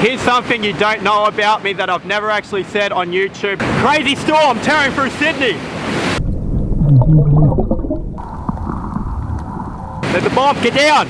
Here's something you don't know about me that I've never actually said on YouTube. Crazy storm tearing through Sydney. There's a bomb, get down!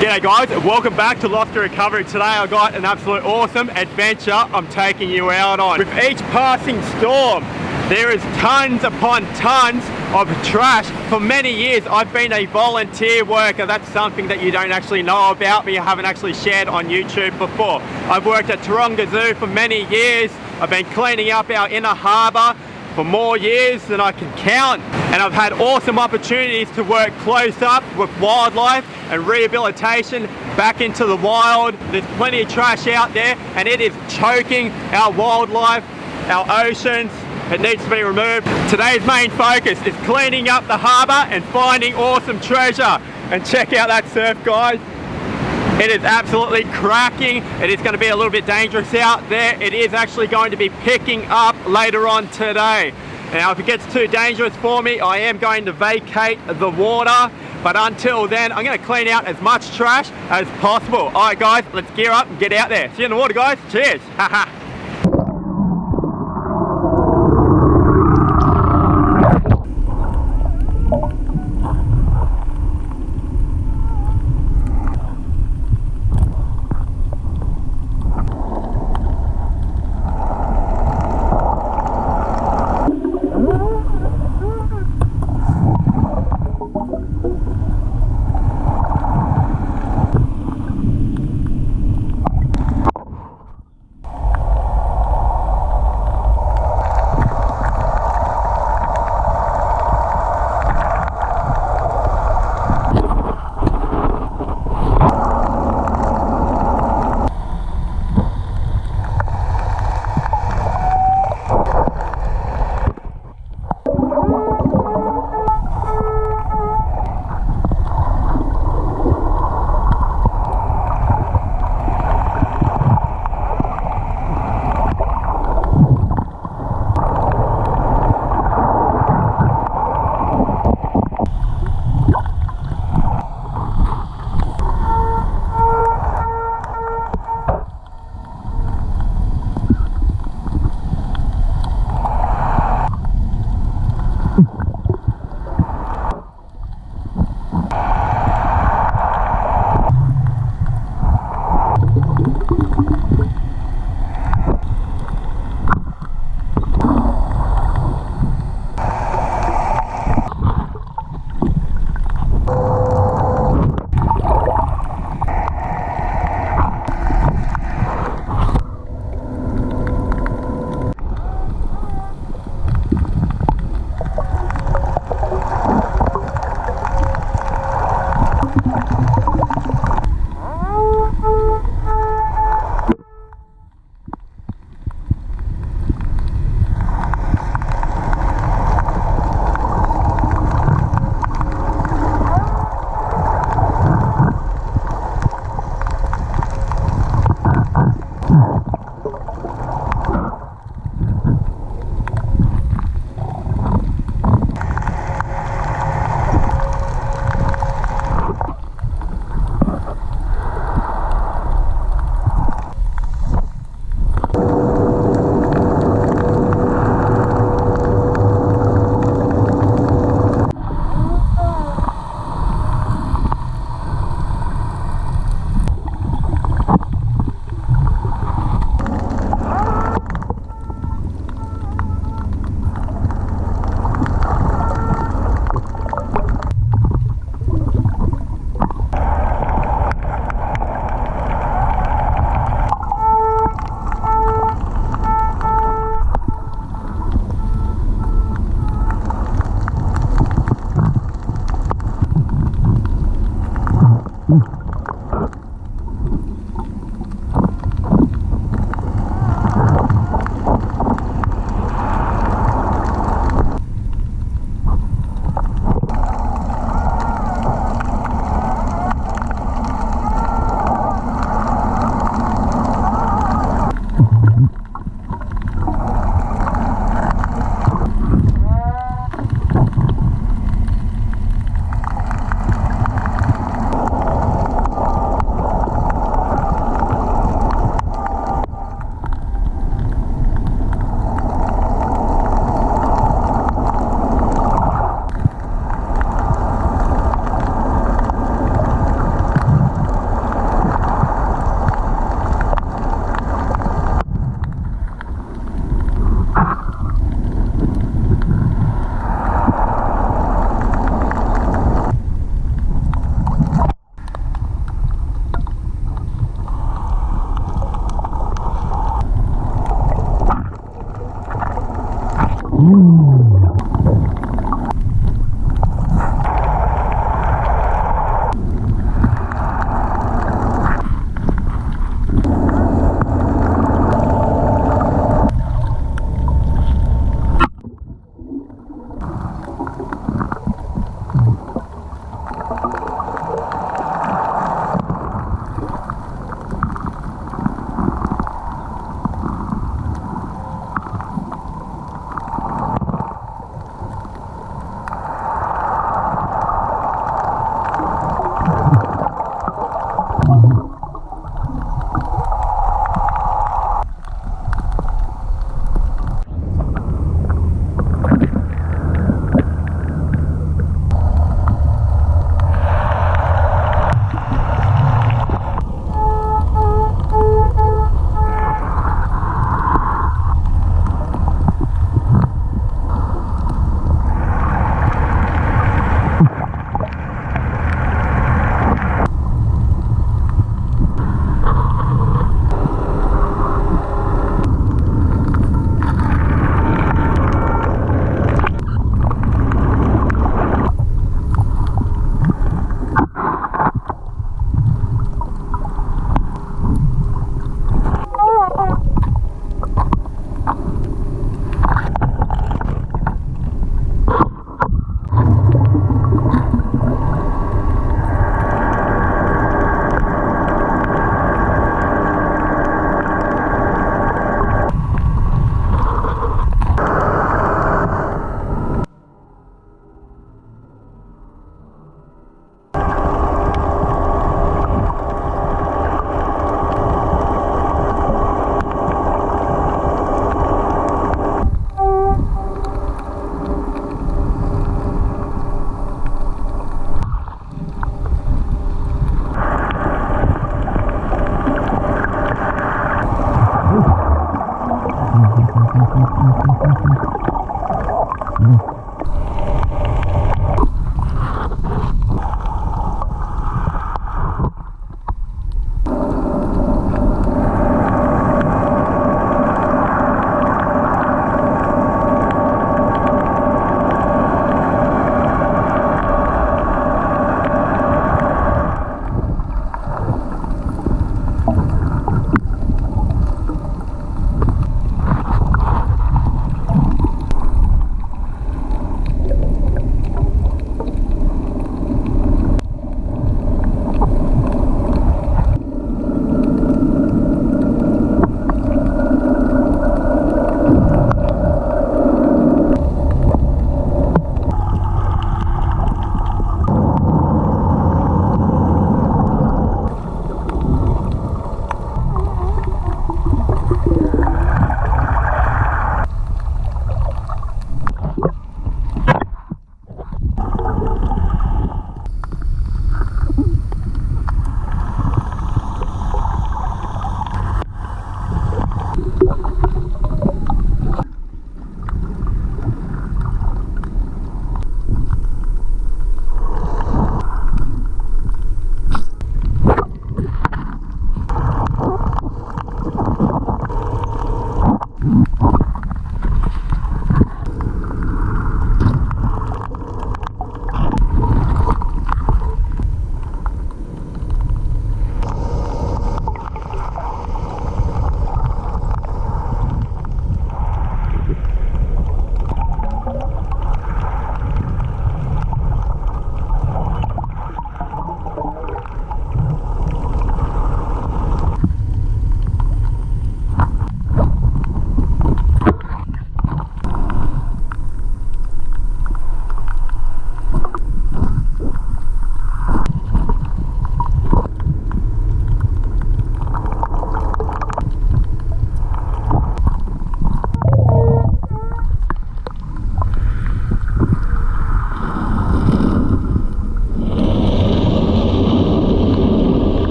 G'day guys, and welcome back to Lost Recovery. Today I got an absolute awesome adventure I'm taking you out on. With each passing storm, there is tons upon tons of trash. For many years I've been a volunteer worker. That's something that you don't actually know about me. I haven't actually shared on YouTube before. I've worked at Taronga Zoo for many years. I've been cleaning up our inner harbour for more years than I can count, and I've had awesome opportunities to work close up with wildlife and rehabilitation back into the wild. There's plenty of trash out there and it is choking our wildlife, our oceans. It needs to be removed. Today's main focus is cleaning up the harbour and finding awesome treasure. And check out that surf, guys. It is absolutely cracking. It is going to be a little bit dangerous out there. It is actually going to be picking up later on today. Now, if it gets too dangerous for me, I am going to vacate the water. But until then, I'm going to clean out as much trash as possible. All right, guys, let's gear up and get out there. See you in the water, guys. Cheers. Haha.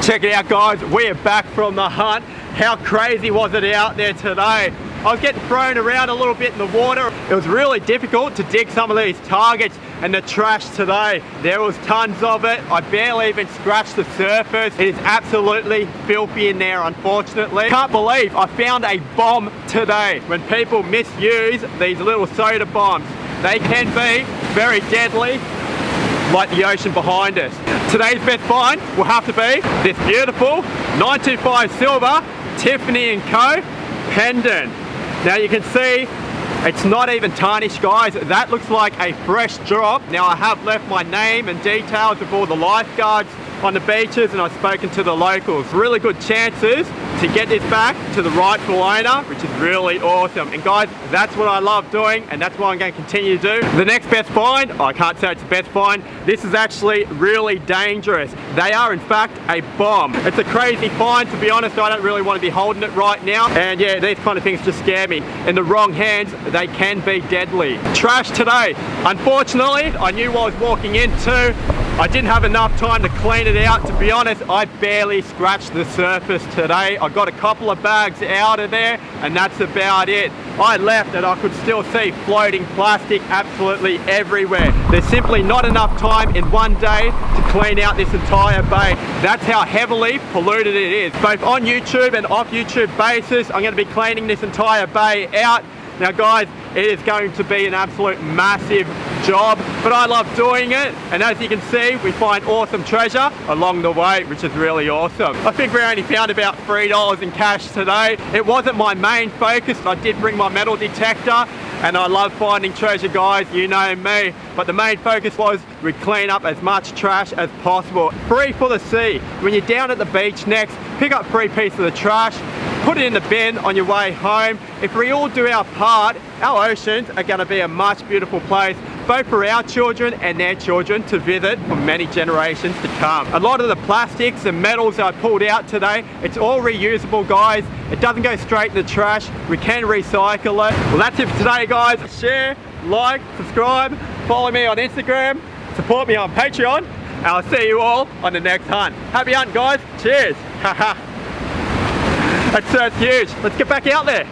Check it out, guys, we are back from the hunt. How crazy was it out there today? I was getting thrown around a little bit in the water. It was really difficult to dig some of these targets, and the trash today, there was tons of it. I barely even scratched the surface. It is absolutely filthy in there, unfortunately. Can't believe I found a bomb today. When people misuse these little soda bombs, they can be very deadly, like the ocean behind us. Today's best find will have to be this beautiful 925 silver Tiffany & Co. pendant. Now you can see it's not even tarnished, guys. That looks like a fresh drop. Now I have left my name and details of all the lifeguards on the beaches, and I've spoken to the locals. Really good chances to get this back to the rightful owner, which is really awesome. And guys, that's what I love doing, and that's what I'm going to continue to do. The next best find, I can't say it's the best find. This is actually really dangerous. They are in fact a bomb. It's a crazy find, to be honest. I don't really want to be holding it right now. And yeah, these kind of things just scare me. In the wrong hands, they can be deadly. Trash today. Unfortunately, I knew what I was walking into. I didn't have enough time to clean it out. To be honest, I barely scratched the surface today. I got a couple of bags out of there, and that's about it. I left and I could still see floating plastic absolutely everywhere. There's simply not enough time in one day to clean out this entire bay. That's how heavily polluted it is. Both on YouTube and off YouTube basis, I'm going to be cleaning this entire bay out. Now guys, it is going to be an absolute massive job, but I love doing it, and as you can see, we find awesome treasure along the way, which is really awesome. I think we only found about $3 in cash today. It wasn't my main focus. I did bring my metal detector, and I love finding treasure, guys, you know me, but the main focus was we clean up as much trash as possible. Free for the sea. When you're down at the beach next, pick up 3 pieces of the trash, put it in the bin on your way home. If we all do our part, our oceans are going to be a much beautiful place, both for our children and their children to visit for many generations to come. A lot of the plastics and metals I pulled out today, it's all reusable, guys. It doesn't go straight in the trash. We can recycle it. Well, that's it for today, guys. Share, like, subscribe, follow me on Instagram, support me on Patreon, and I'll see you all on the next hunt. Happy hunting, guys. Cheers. Haha. That's so huge. Let's get back out there.